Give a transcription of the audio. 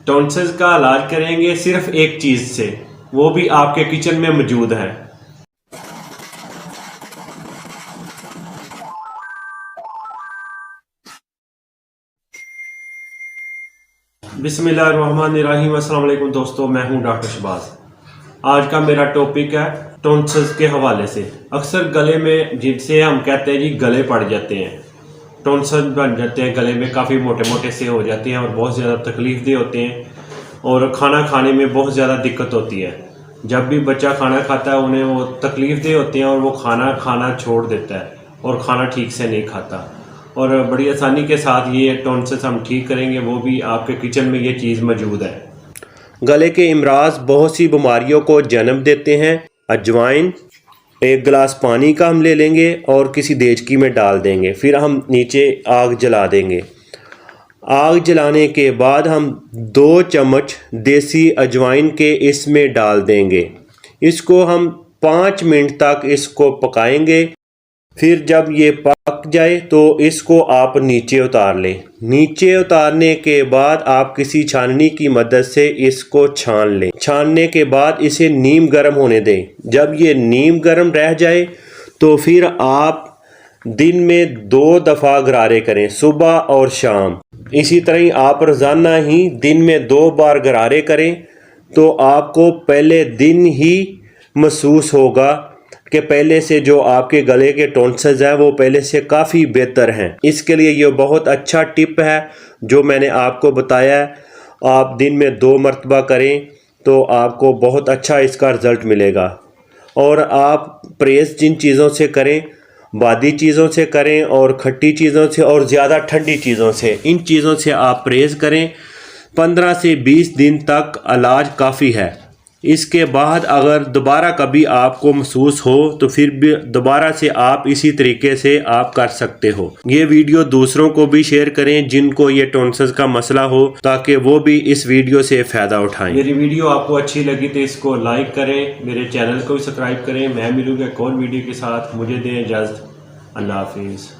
Tonsils का इलाज करेंगे सिर्फ एक चीज़ से, वो भी आपके किचन में मौजूद है। बिस्मिल्लाहिर्रहमानिर्रहीम। अस्सलाम वालेकुम दोस्तों, मैं हूं डॉक्टर शहबाज। आज का मेरा टॉपिक है टॉन्सिल्स के हवाले से। अक्सर गले में, जिनसे हम कहते हैं जी गले पड़ जाते हैं, टॉन्सिल्स बन जाते हैं, गले में काफ़ी मोटे मोटे से हो जाते हैं और बहुत ज़्यादा तकलीफ दे होते हैं और खाना खाने में बहुत ज़्यादा दिक्कत होती है। जब भी बच्चा खाना खाता है उन्हें वो तकलीफ दे होते हैं और वो खाना खाना छोड़ देता है और खाना ठीक से नहीं खाता। और बड़ी आसानी के साथ ये टॉन्सिल्स हम ठीक करेंगे, वो भी आपके किचन में ये चीज़ मौजूद है। गले के इमराज बहुत सी बीमारियों को जन्म देते हैं। अजवाइन 1 गिलास पानी का हम ले लेंगे और किसी देचकी में डाल देंगे, फिर हम नीचे आग जला देंगे। आग जलाने के बाद हम 2 चम्मच देसी अजवाइन के इसमें डाल देंगे। इसको हम 5 मिनट तक इसको पकाएंगे। फिर जब ये पक जाए तो इसको आप नीचे उतार लें। नीचे उतारने के बाद आप किसी छाननी की मदद से इसको छान लें। छानने के बाद इसे नीम गर्म होने दें। जब ये नीम गर्म रह जाए तो फिर आप दिन में 2 दफ़ा गरारे करें, सुबह और शाम। इसी तरह ही आप रोज़ाना ही दिन में 2 बार गरारे करें तो आपको पहले दिन ही महसूस होगा कि पहले से जो आपके गले के टॉन्सिल्स हैं वो पहले से काफ़ी बेहतर हैं। इसके लिए ये बहुत अच्छा टिप है जो मैंने आपको बताया है। आप दिन में 2 मरतबा करें तो आपको बहुत अच्छा इसका रिज़ल्ट मिलेगा। और आप परहेज़ जिन चीज़ों से करें, बादी चीज़ों से करें और खट्टी चीज़ों से और ज़्यादा ठंडी चीज़ों से, इन चीज़ों से आप परहेज़ करें। 15 से 20 दिन तक इलाज काफ़ी है। इसके बाद अगर दोबारा कभी आपको महसूस हो तो फिर भी दोबारा से आप इसी तरीके से आप कर सकते हो। ये वीडियो दूसरों को भी शेयर करें जिनको ये टॉन्सिल्स का मसला हो, ताकि वो भी इस वीडियो से फ़ायदा उठाएं। मेरी वीडियो आपको अच्छी लगी तो इसको लाइक करें, मेरे चैनल को भी सब्सक्राइब करें। मैं मिलूंगा एक और वीडियो के साथ। मुझे दें इजाज़त। अल्लाह हाफिज़।